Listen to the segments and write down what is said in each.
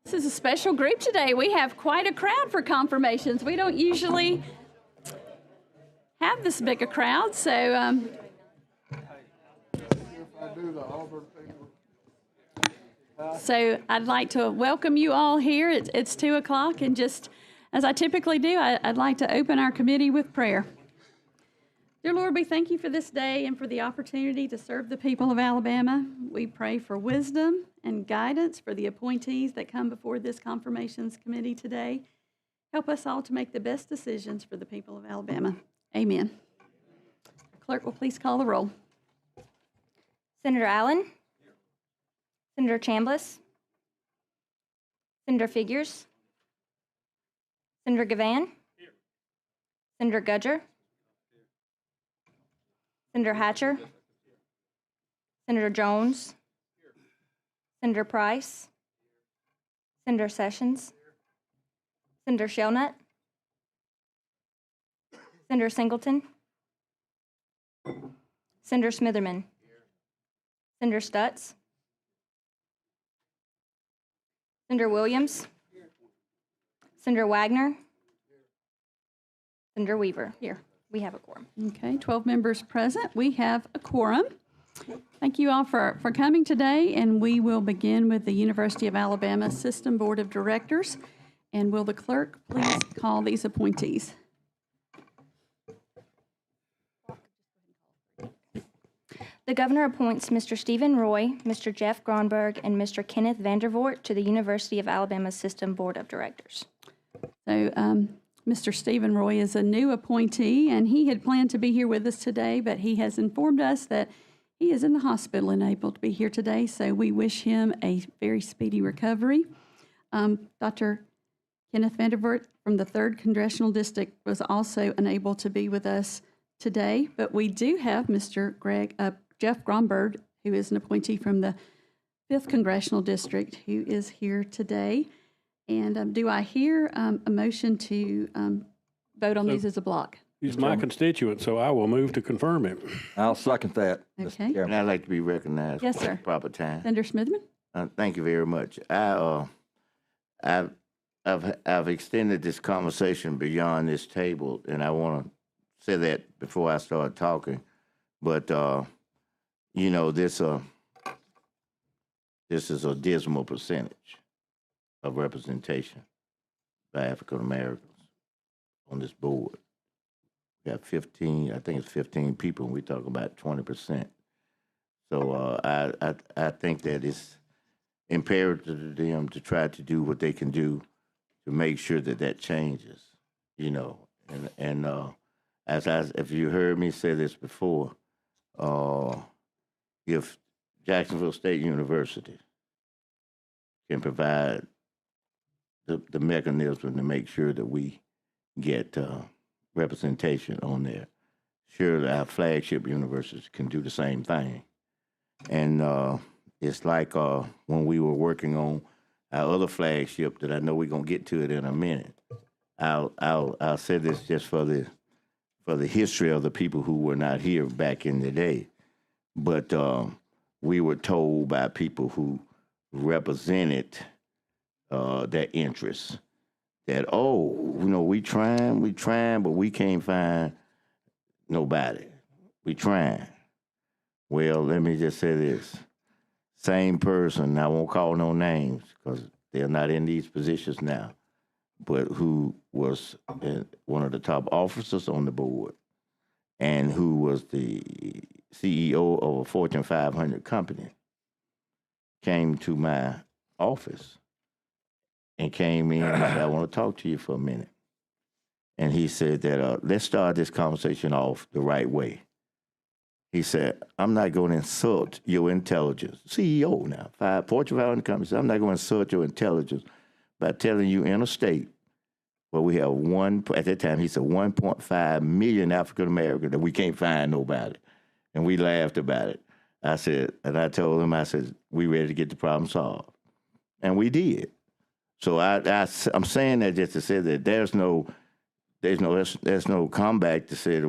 This is a special group today. We have quite a crowd for confirmations. We don't usually have this big a crowd, so I'd like to welcome you all here. It's 2 o'clock, and just as I typically do, I'd like to open our committee with prayer. Dear Lord, we thank you for this day and for the opportunity to serve the people of Alabama. We pray for wisdom and guidance for the appointees that come before this confirmations committee today. Help us all to make the best decisions for the people of Alabama. Amen. Clerk will please call the roll. Senator Allen. Senator Chambliss. Senator Figures. Senator Gavan. Senator Gudger. Senator Hatcher. Senator Jones. Senator Price. Senator Sessions. Senator Shelnut. Senator Singleton. Senator Smitherman. Senator Stutz. Senator Williams. Senator Wagner. Senator Weaver. Here. We have a quorum. Okay, 12 members present. We have a quorum. Thank you all for coming today, and we will begin with the University of Alabama System Board of Directors. And will the clerk please call these appointees? The governor appoints Mr. Stephen Roy, Mr. Jeff Gronberg, and Mr. Kenneth Vandervoort to the University of Alabama System Board of Directors. So, Mr. Stephen Roy is a new appointee, and he had planned to be here with us today, but he has informed us that he is in the hospital and able to be here today, so we wish him a very speedy recovery. Dr. Kenneth Vandervoort from the 3rd Congressional District was also unable to be with us today, but we do have Mr. Jeff Gronberg, who is an appointee from the 5th Congressional District, who is here today. And do I hear a motion to vote on these as a block? He's my constituent, so I will move to confirm him. I'll second that. Mr. Okay. Chairman. And I'd like to be recognized. Yes, for sir. the proper time. Senator Smithman? Thank you very much. I've extended this conversation beyond this table, and I want to say that before I start talking. But you know, this is a dismal percentage of representation by African Americans on this board. We have 15, I think it's 15 people, and we talk about 20%. So I think that it's imperative to them to try to do what they can do to make sure that that changes, you know. And if you heard me say this before, if Jacksonville State University can provide the mechanism to make sure that we get representation on there, surely our flagship universities can do the same thing. And it's like when we were working on our other flagship that I know we're gonna get to it in a minute. I'll say this just for the history of the people who were not here back in the day, but we were told by people who represented their interests that, oh, you know, we trying, but we can't find nobody. We trying. Well, let me just say this. Same person, I won't call no names because they're not in these positions now, but who was one of the top officers on the board and who was the CEO of a Fortune 500 company, came to my office and came in and said, I want to talk to you for a minute. And he said that, let's start this conversation off the right way. He said, I'm not going to insult your intelligence. CEO now, Fortune 500 company said, I'm not going to insult your intelligence by telling you in a state where we have at that time, he said 1.5 million African Americans that we can't find nobody. And we laughed about it. I told him, I said, we ready to get the problem solved. And we did. So I'm saying that just to say that there's no comeback to say that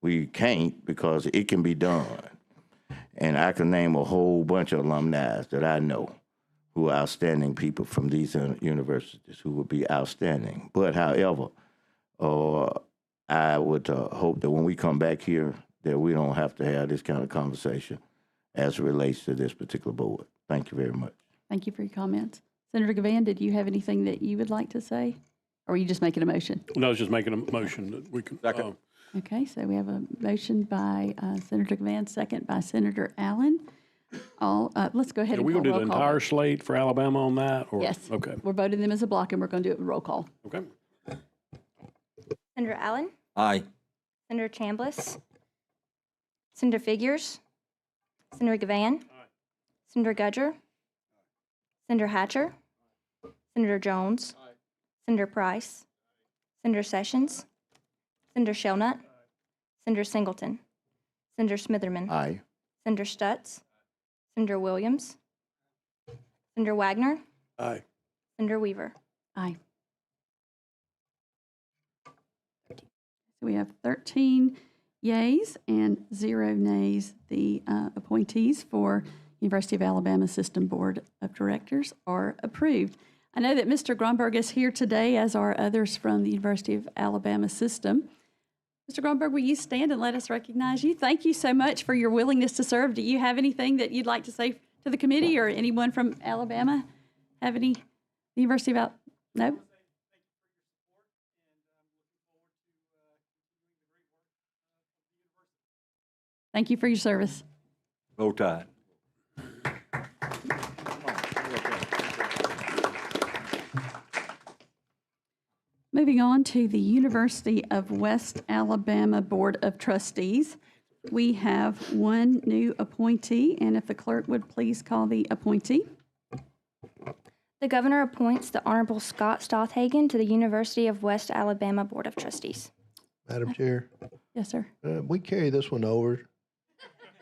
we can't because it can be done. And I can name a whole bunch of alumni that I know who are outstanding people from these universities who would be outstanding. But however, I would hope that when we come back here, that we don't have to have this kind of conversation as it relates to this particular board. Thank you very much. Thank you for your comments. Senator Gavan, did you have anything that you would like to say? Or are you just making a motion? No, I was just making a motion that we can. Okay, so we have a motion by Senator Gavan, second by Senator Allen. Let's go ahead Are and we call going to do the roll call. entire slate for Alabama on that? Or? Yes. Okay. We're voting them as a block, and we're going to do it with roll call. Okay. Senator Allen, Aye. Senator Chambliss, Senator Figures, Senator Gavan, Senator Gudger, Senator Hatcher, Senator Jones, Senator Price, Senator Sessions, Senator Shelnut, Senator Singleton, Senator Smitherman, Aye. Senator Stutz, Senator Williams, Senator Wagner, Aye. Senator Weaver. Aye. So we have 13 yays and 0 nays. The appointees for University of Alabama System Board of Directors are approved. I know that Mr. Gromberg is here today, as are others from the University of Alabama System. Mr. Gromberg, will you stand and let us recognize you? Thank you so much for your willingness to serve. Do you have anything that you'd like to say to the committee or anyone from Alabama? Have any? The University of No? Thank you for your service. Roll Tide. Moving on to the University of West Alabama Board of Trustees. We have one new appointee, and if the clerk would please call the appointee. The governor appoints the Honorable Scott Stothagen to the University of West Alabama Board of Trustees. Madam Chair, Yes, sir. we carry this one over.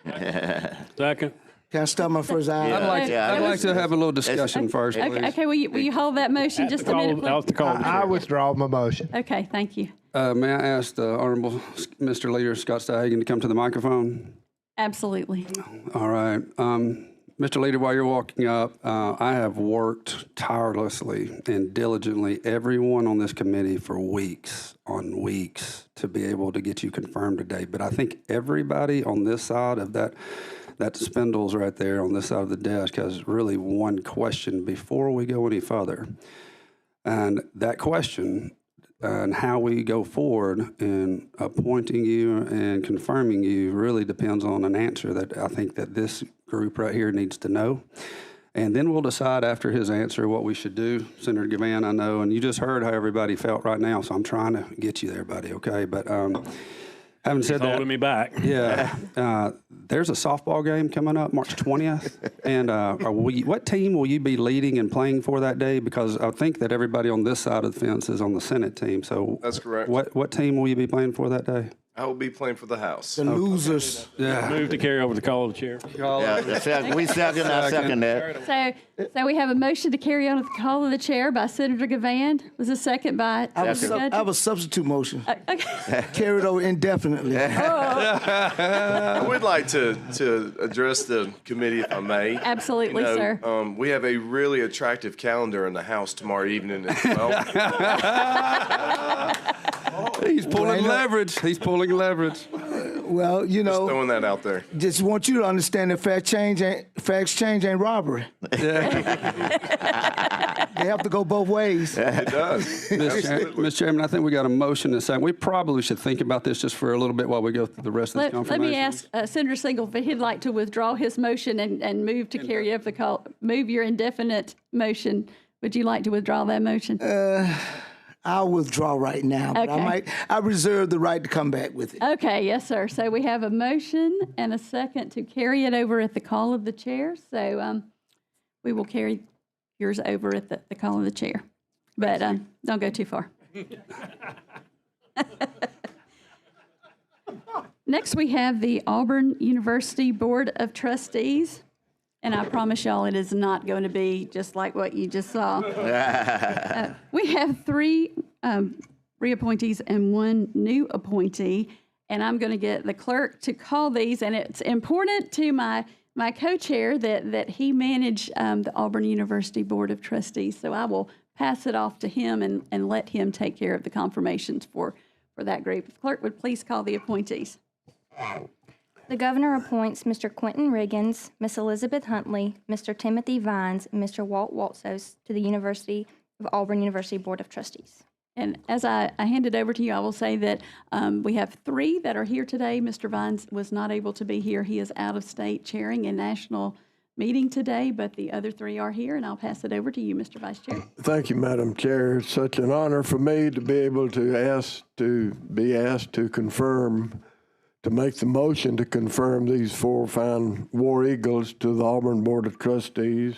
Second. Can I start my first item? Yeah, I'd like to have a little discussion first, please. Okay, will you hold that motion just a minute, I'll have please? to call the I chair. withdraw my motion. Okay, thank you. May I ask the Honorable Mr. Leader Scott Steigen to come to the microphone? Absolutely. All right. Mr. Leader, while you're walking up, I have worked tirelessly and diligently, everyone on this committee, for weeks on weeks to be able to get you confirmed today. But I think everybody on this side of that spindle's right there on this side of the desk has really one question before we go any further. And that question and how we go forward in appointing you and confirming you really depends on an answer that I think that this group right here needs to know. And then we'll decide after his answer what we should do. Senator Gavan, I know, and you just heard how everybody felt right now, so I'm trying to get you there, buddy, okay? But having said that, Holding me back. yeah, there's a softball game coming up March 20th, and what team will you be leading and playing for that day? Because I think that everybody on this side of the fence is on the Senate team. So That's correct. What team will you be playing for that day? I will be playing for the House. The losers. Yeah, Move to carry over the call of the chair. Yeah, we second, I second that. So we have a motion to carry on with the call of the chair by Senator Gavan. Was a second by I Senator have Gudger? a substitute motion. Okay. Carried over indefinitely. I would like to address the committee, if I may. Absolutely, sir. We have a really attractive calendar in the House tomorrow evening as well. he's pulling leverage. He's pulling leverage. Well, you know, Throwing that out there. just want you to understand that facts change ain't robbery. They have to go both ways. It does. Mr. Chairman, I think we got a motion to second. We probably should think about this just for a little bit while we go through the rest of this Let confirmation. me ask Senator Single if he'd like to withdraw his motion and move to carry over the call, move your indefinite motion. Would you like to withdraw that motion? I'll withdraw right now, but Okay. I reserve the right to come back with it. Okay, yes, sir. So we have a motion and a second to carry it over at the call of the chair. So we will carry yours over at the call of the chair. But don't go too far. Next, we have the Auburn University Board of Trustees. And I promise y'all it is not going to be just like what you just saw. We have 3 reappointees and 1 new appointee. and I'm going to get the clerk to call these. And it's important to my co-chair that he manage the Auburn University Board of Trustees. So I will pass it off to him and let him take care of the confirmations for that group. If the clerk would please call the appointees. The governor appoints Mr. Quentin Riggins, Miss Elizabeth Huntley, Mr. Timothy Vines, and Mr. Walt Waltzos to the University of Auburn University Board of Trustees. And as I hand it over to you, I will say that we have 3 that are here today. Mr. Vines was not able to be here. He is out of state chairing a national meeting today, but the other 3 are here, and I'll pass it over to you, Mr. Vice Chair. Thank you, Madam Chair. It's such an honor for me to be able to be asked to confirm, to make the motion to confirm these 4 fine War Eagles to the Auburn Board of Trustees.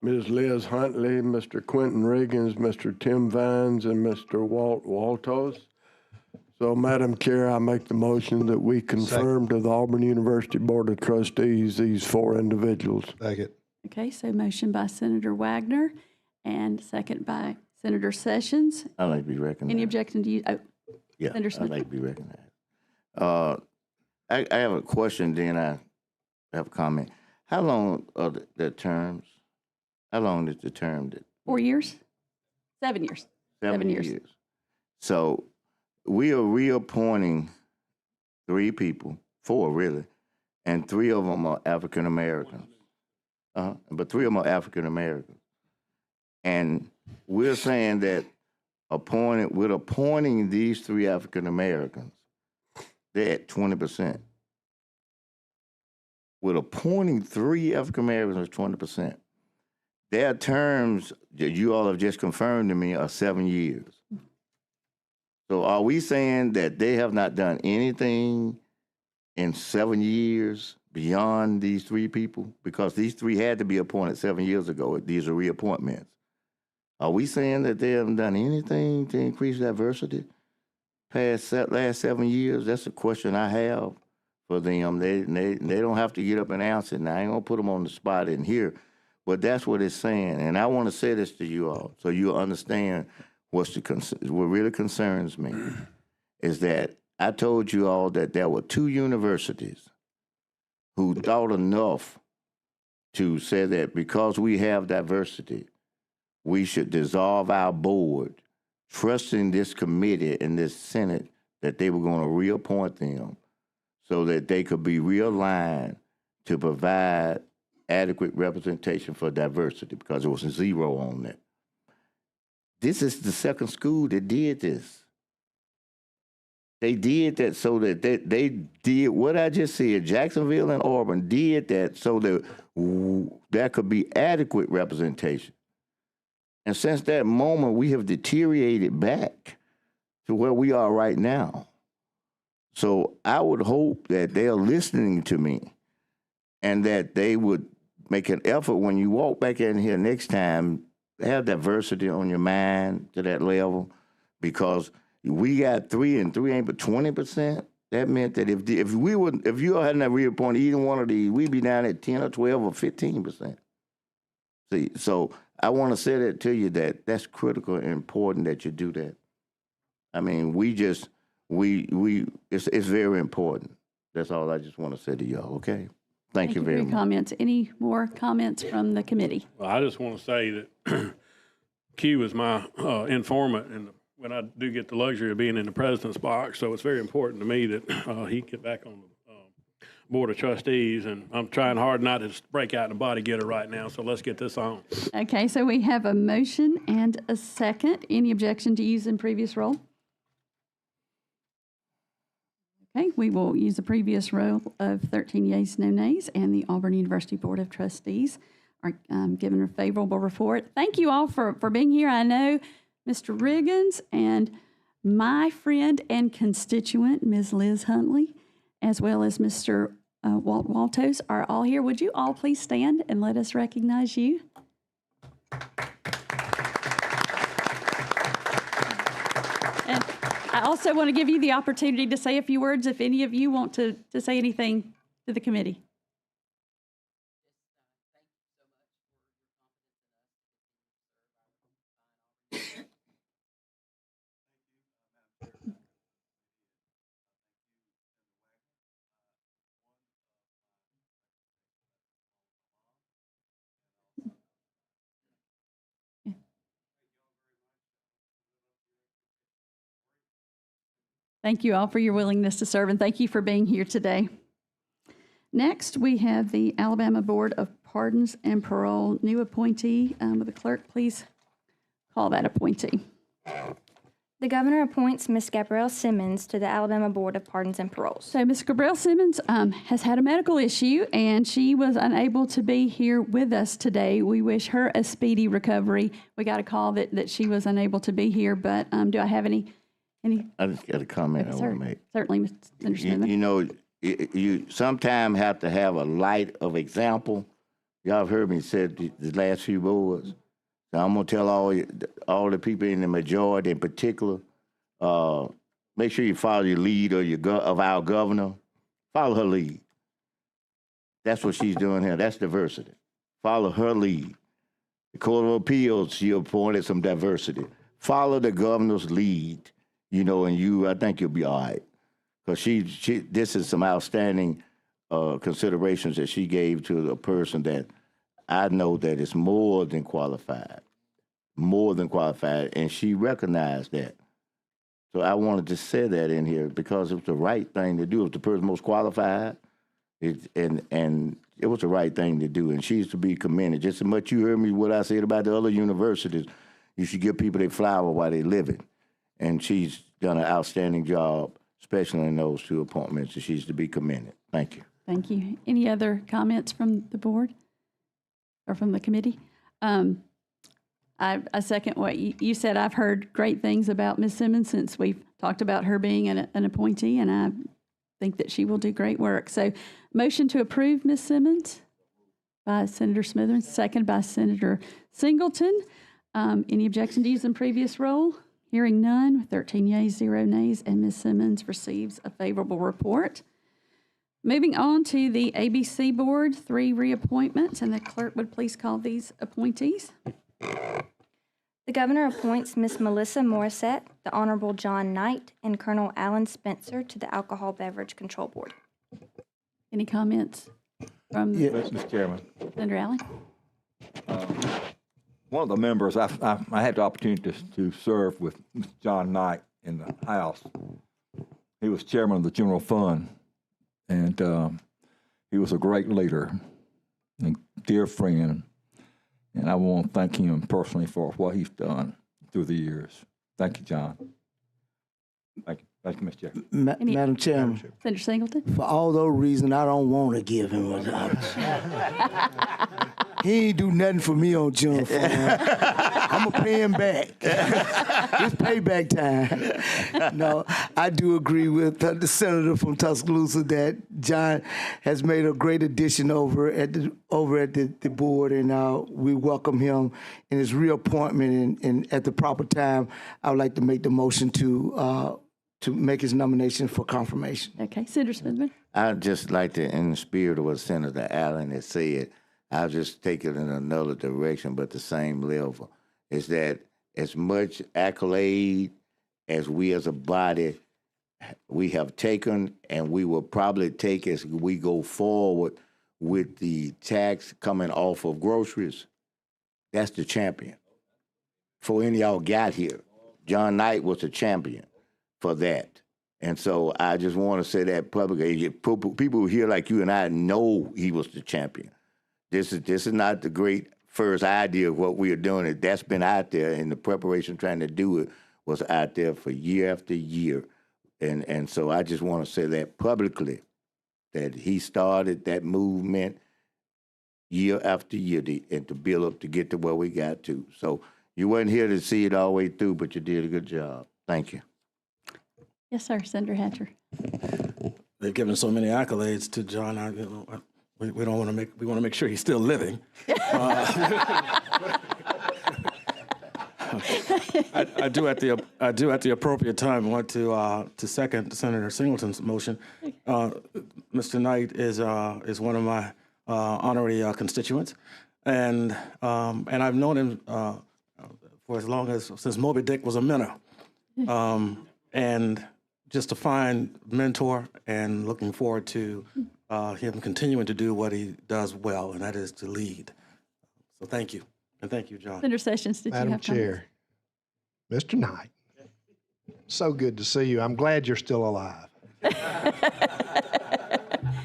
Ms. Liz Huntley, Mr. Quentin Riggins, Mr. Tim Vines, and Mr. Walt Waltos. So, Madam Chair, I make the motion that we confirm to the Auburn University Board of Trustees these 4 individuals. Second. Okay, so motion by Senator Wagner and second by Senator Sessions. I'd like to be recognized. Any objection to you? Oh, Yeah, Senator I'd Smith. like to be recognized. I have a question, then I have a comment. How long are the terms? How long is the term? 4 years? 7 years. 7 years. So we are reappointing 3 people, 4 really, and 3 of them are African Americans. But 3 of them are African Americans. And we're saying that with appointing these 3 African Americans, they're at 20%. With appointing 3 African Americans, it's 20%. Their terms that you all have just confirmed to me are 7 years. So are we saying that they have not done anything in 7 years beyond these 3 people? Because these 3 had to be appointed 7 years ago. These are reappointments. Are we saying that they haven't done anything to increase diversity past that last 7 years? That's a question I have for them. They don't have to get up and answer it. Now, I ain't gonna put them on the spot in here, but that's what it's saying. And I want to say this to you all so you understand what really concerns me is that I told you all that there were 2 universities who thought enough to say that because we have diversity, we should dissolve our board, trusting this committee and this Senate that they were going to reappoint them so that they could be realigned to provide adequate representation for diversity, because it was 0 on that. This is the second school that did this. They did that so that they did what I just said. Jacksonville and Auburn did that so that there could be adequate representation. And since that moment, we have deteriorated back to where we are right now. So I would hope that they're listening to me and that they would make an effort when you walk back in here next time, have diversity on your mind to that level, because we got 3 and 3 ain't but 20%. That meant that if you hadn't reappointed either one of these, we'd be down at 10 or 12 or 15%. See, so I want to say that to you, that's critical and important that you do that. I mean, it's very important. That's all I just want to say to y'all, okay? Thank you very for your much. comments. Any more comments from the committee? Well, I just want to say that Q is my informant, and when I do get the luxury of being in the president's box, so it's very important to me that he get back on the Board of Trustees, and I'm trying hard not to break out in a body getter right now, so let's get this on. Okay, so we have a motion and a second. Any objection to use in previous role? Okay, we will use the previous roll of 13 yeas, no nays, and the Auburn University Board of Trustees are giving a favorable report. Thank you all for being here. I know Mr. Riggins and my friend and constituent, Ms. Liz Huntley, as well as Mr. Walt Waltos are all here. Would you all please stand and let us recognize you? And I also want to give you the opportunity to say a few words if any of you want to say anything to the committee. Thank you all for your willingness to serve, and thank you for being here today. Next, we have the Alabama Board of Pardons and Parole new appointee. Will the clerk please call that appointee? The governor appoints Ms. Gabrielle Simmons to the Alabama Board of Pardons and Paroles. So Ms. Gabrielle Simmons has had a medical issue, and she was unable to be here with us today. We wish her a speedy recovery. We got a call that she was unable to be here, but do I have any? I just got a comment I want to make. Certainly, Mr. Senator Smithman. You know, you sometimes have to have a light of example. Y'all have heard me say the last few boards. So I'm gonna tell all the people in the majority, in particular, make sure you follow your lead of our governor. Follow her lead. That's what she's doing here. That's diversity. Follow her lead. The Court of Appeals, she appointed some diversity. Follow the governor's lead. You know, and I think you'll be all right. Because this is some outstanding considerations that she gave to a person that I know that is more than qualified, and she recognized that. So I wanted to say that in here because it was the right thing to do. It was the person most qualified, and it was the right thing to do, and she's to be commended. Just as much you heard me what I said about the other universities, you should give people their flower while they living. And she's done an outstanding job, especially in those two appointments, and she's to be commended. Thank you. Thank you. Any other comments from the board or from the committee? I second what you said. I've heard great things about Ms. Simmons since we've talked about her being an appointee, and I think that she will do great work. So motion to approve Ms. Simmons by Senator Smithers, second by Senator Singleton. Any objection to using previous role? Hearing none, 13 yeas, 0 nays, and Ms. Simmons receives a favorable report. Moving on to the ABC Board, 3 reappointments, and the clerk would please call these appointees. The governor appoints Ms. Melissa Morissette, the Honorable John Knight, and Colonel Alan Spencer to the Alcohol Beverage Control Board. Any comments from Mr. Chairman. Senator Allen? One of the members, I had the opportunity to serve with Mr. John Knight in the House. He was chairman of the General Fund, and he was a great leader and dear friend. And I want to thank him personally for what he's done through the years. Thank you, John. Thank you. Thank you, Mr. Chair. Madam Chairman, Senator Singleton? for all those reasons, I don't want to give him a job. He ain't do nothing for me on June 4th. I'm going to pay him back. It's payback time. No, I do agree with the senator from Tuscaloosa that John has made a great addition over at the board, and we welcome him in his reappointment. And at the proper time, I would like to make the motion to make his nomination for confirmation. Okay, Senator Smithman? I'd just like to, in the spirit of what Senator Allen has said, I'll just take it in another direction, but the same level, is that as much accolade as we as a body, we have taken, and we will probably take as we go forward with the tax coming off of groceries, that's the champion. Before any of y'all got here, John Knight was the champion for that. And so I just want to say that publicly. People here like you and I know he was the champion. This is not the great first idea of what we are doing. That's been out there, and the preparation trying to do it was out there for year after year. And so I just want to say that publicly, that he started that movement year after year and to build up to get to where we got to. So you weren't here to see it all the way through, but you did a good job. Thank you. Yes, sir. Senator Hatcher. They've given so many accolades to John. We don't want to make. We want to make sure he's still living. I do at the appropriate time want to second Senator Singleton's motion. Mr. Knight is one of my honorary constituents, and I've known him for as long as since Moby Dick was a minnow, and just a fine mentor, and looking forward to him continuing to do what he does well, and that is to lead. So thank you, and thank you, John. Senator Sessions, did you Madam have comments? Chair, Mr. Knight So good to see you. I'm glad you're still alive.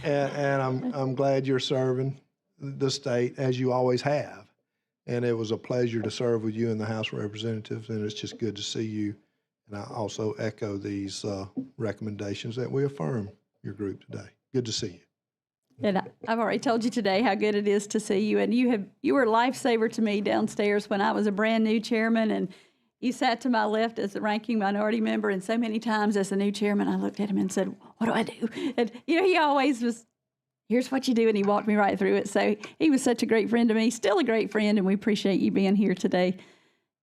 and I'm glad you're serving the state as you always have. And it was a pleasure to serve with you in the House of Representatives, and it's just good to see you. And I also echo these recommendations that we affirm your group today. Good to see you. And I've already told you today how good it is to see you. And you were a lifesaver to me downstairs when I was a brand new chairman, and you sat to my left as the ranking minority member. And so many times as the new chairman, I looked at him and said, "What do I do?" And he always was, "Here's what you do," and he walked me right through it. So he was such a great friend to me, still a great friend, and we appreciate you being here today.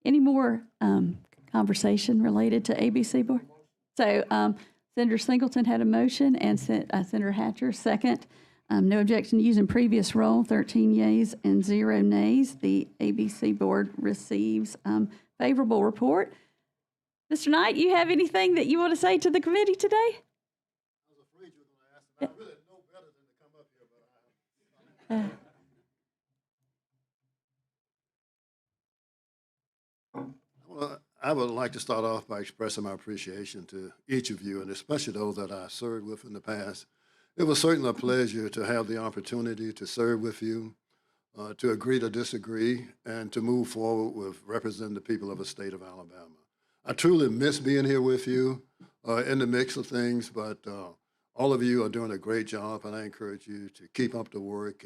Any more conversation related to ABC Board? So Senator Singleton had a motion, and Senator Hatcher second. No objection to using previous roll, 13 yeas and 0 nays. The ABC Board receives favorable report. Mr. Knight, you have anything that you want to say to the committee today? I was afraid you were going to ask, and I really know better than to come up here, but I would like to start off by expressing my appreciation to each of you, and especially those that I served with in the past. It was certainly a pleasure to have the opportunity to serve with you, to agree to disagree, and to move forward with representing the people of the state of Alabama. I truly miss being here with you in the mix of things, but all of you are doing a great job, and I encourage you to keep up the work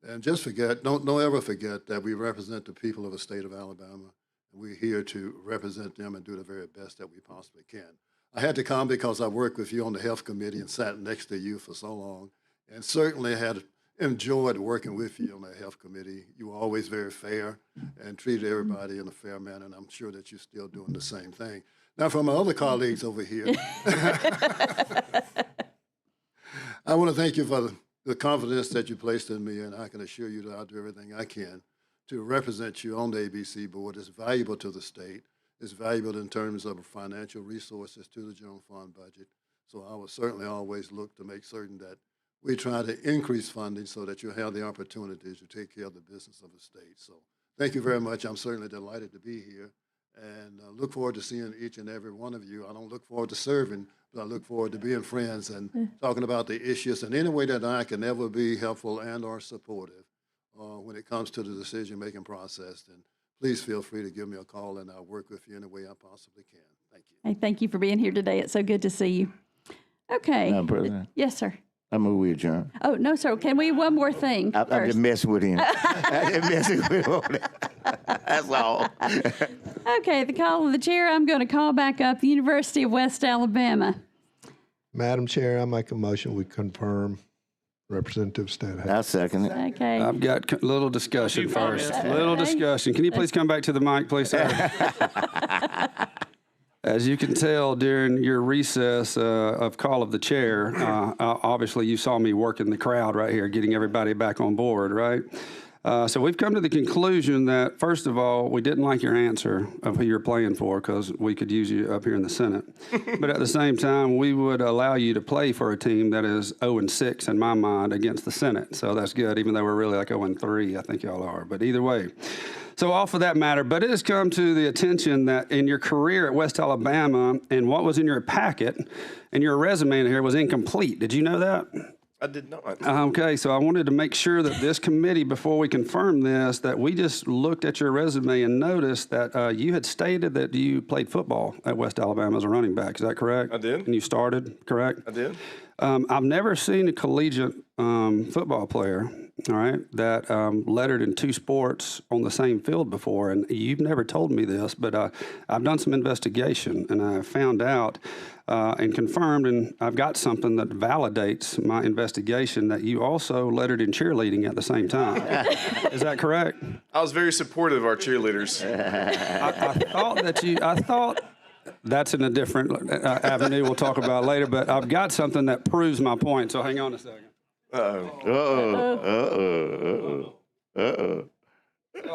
and just don't ever forget that we represent the people of the state of Alabama. And we're here to represent them and do the very best that we possibly can. I had to come because I worked with you on the health committee and sat next to you for so long, and certainly had enjoyed working with you on the health committee. You were always very fair and treated everybody in a fair manner, and I'm sure that you're still doing the same thing. Now, for my other colleagues over here, I want to thank you for the confidence that you placed in me, and I can assure you that I'll do everything I can to represent you on the ABC Board. It's valuable to the state. It's valuable in terms of financial resources to the general fund budget. So I will certainly always look to make certain that we try to increase funding so that you have the opportunities to take care of the business of the state. So thank you very much. I'm certainly delighted to be here, and look forward to seeing each and every one of you. I don't look forward to serving, but I look forward to being friends and talking about the issues in any way that I can ever be helpful and or supportive when it comes to the decision-making process. And please feel free to give me a call, and I'll work with you in any way I possibly can. Thank you. Hey, thank you for being here today. It's so good to see you. Okay. Madam President, Yes, sir. I move we adjourn. Oh, no, sir. Can we, one more thing I'm first? just messing with him. I'm just messing with him. That's all. Okay, the call of the chair, I'm going to call back up the University of West Alabama. Madam Chair, I make a motion we confirm Representative Stanhope. I second it. Okay. I've got a little discussion few first. comments. Little Okay. discussion. Can you please come back to the mic, please, sir? As you can tell, during your recess of call of the chair, obviously you saw me working the crowd right here, getting everybody back on board, right? So we've come to the conclusion that, first of all, we didn't like your answer of who you're playing for because we could use you up here in the Senate. But at the same time, we would allow you to play for a team that is 0-6 in my mind against the Senate. So that's good, even though we're really like 0-3, I think y'all are. But either way. So off of that matter, but it has come to the attention that in your career at West Alabama and what was in your packet and your resume in here was incomplete. Did you know that? I did not. Okay, so I wanted to make sure that this committee, before we confirm this, that we just looked at your resume and noticed that you had stated that you played football at West Alabama as a running back. Is that correct? I did. And you started, correct? I did. I've never seen a collegiate football player, all right, that lettered in 2 sports on the same field before, and you've never told me this, but I've done some investigation, and I found out and confirmed, and I've got something that validates my investigation that you also lettered in cheerleading at the same time. Is that correct? I was very supportive of our cheerleaders. I thought that's in a different avenue we'll talk about later, but I've got something that proves my point, so hang on a second. So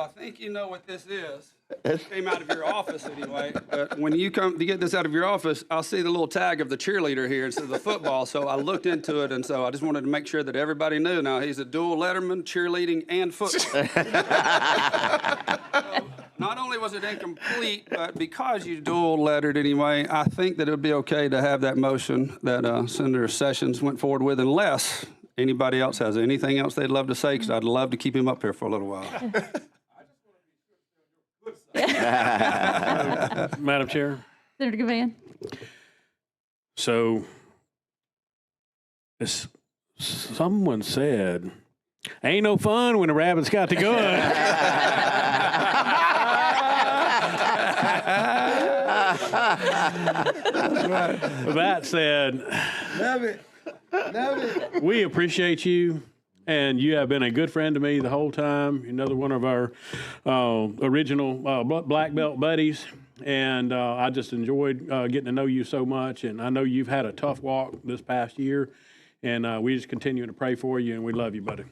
I think you know what this is. It came out of your office anyway. But when you come to get this out of your office, I'll see the little tag of the cheerleader here instead of the football. So I looked into it, and so I just wanted to make sure that everybody knew. Now he's a dual letterman, cheerleading, and football. Not only was it incomplete, but because you dual lettered anyway, I think that it would be okay to have that motion that Senator Sessions went forward with, unless anybody else has anything else they'd love to say, because I'd love to keep him up here for a little while. Madam Chair. Senator Gavan. So, someone said, ain't no fun when the rabbit's got the gun. That's right. With that said, Love it. Love it. we appreciate you, and you have been a good friend to me the whole time. You're another one of our original black belt buddies, and I just enjoyed getting to know you so much. And I know you've had a tough walk this past year, and we just continue to pray for you, and we love you, buddy.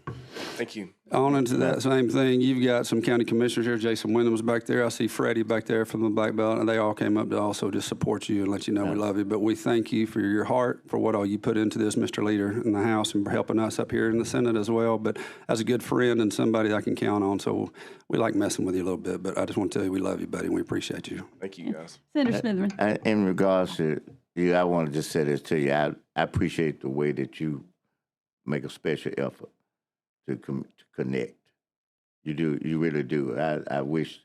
Thank you. On into that same thing, you've got some county commissioners here. Jason Wyndham's back there. I see Freddie back there from the Black Belt, and they all came up to also just support you and let you know we love you. But we thank you for your heart, for what all you put into this, Mr. Leader, in the House, and for helping us up here in the Senate as well. But as a good friend and somebody I can count on, so we like messing with you a little bit. But I just want to tell you we love you, buddy, and we appreciate you. Thank you, guys. Senator Smitherman. In regards to you, I want to just say this to you. I appreciate the way that you make a special effort to connect. You do, you really do. I wish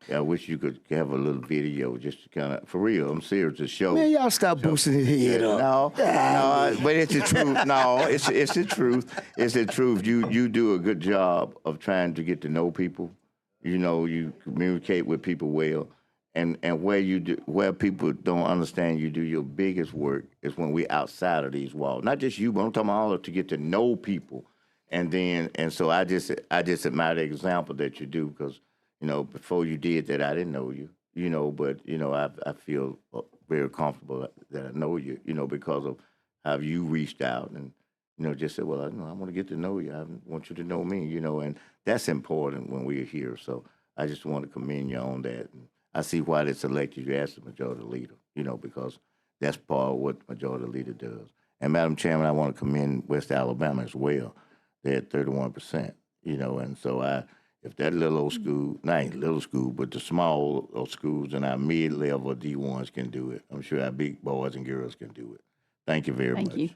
you could have a little video just to kind of, for real, I'm serious, to show. Man, y'all stop boosting his head up. No, but it's the truth. No, it's the truth. It's the truth. You do a good job of trying to get to know people. You know, you communicate with people well. And where people don't understand you do your biggest work is when we outside of these walls. Not just you, but I'm talking about all of to get to know people. And so I just admire the example that you do, because, you know, before you did that, I didn't know you, you know, but, you know, I feel very comfortable that I know you, you know, because of how you reached out and, you know, just said, well, I want to get to know you. I want you to know me, you know, and that's important when we're here. So I just want to commend you on that. And I see why they selected you as the majority leader, you know, because that's part of what the majority leader does. And, Madam Chairman, I want to commend West Alabama as well. They're at 31%, you know, and so if that little old school, not ain't little school, but the small schools and our mid-level D1s can do it, I'm sure our big boys and girls can do it. Thank you very much. Thank you.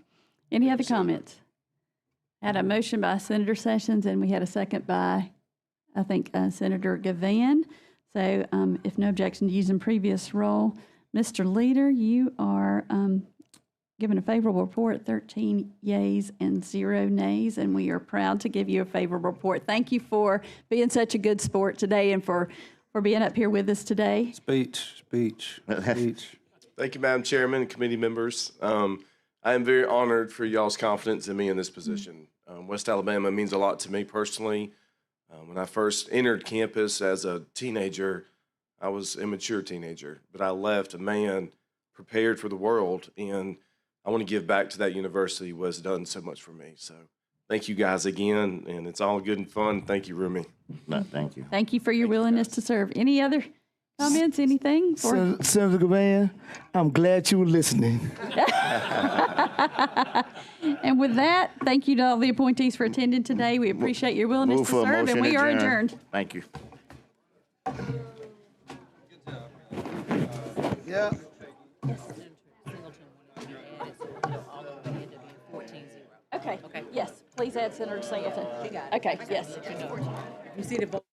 Any other comments? Had a motion by Senator Sessions, and we had a second by, I think, Senator Gavan. So if no objection to using previous roll, Mr. Leader, you are given a favorable report, 13 yeas and 0 nays, and we are proud to give you a favorable report. Thank you for being such a good sport today and for being up here with us today. Speech. Thank you, Madam Chairman and committee members. I am very honored for y'all's confidence in me in this position. West Alabama means a lot to me personally. When I first entered campus as a teenager, I was an immature teenager, but I left a man prepared for the world, and I want to give back to that university who has done so much for me. So thank you guys again, and it's all good and fun. Thank you, Rumi. No, thank you. Thank you for your willingness to serve. Any other comments, anything? Senator Gavan, I'm glad you were listening. And with that, thank you to all the appointees for attending today. We appreciate your willingness Move to for a serve, and motion we are adjourned. adjourned. Thank you. Yeah. Okay. Yes, please add Senator Singleton. Okay, yes. You see the vote.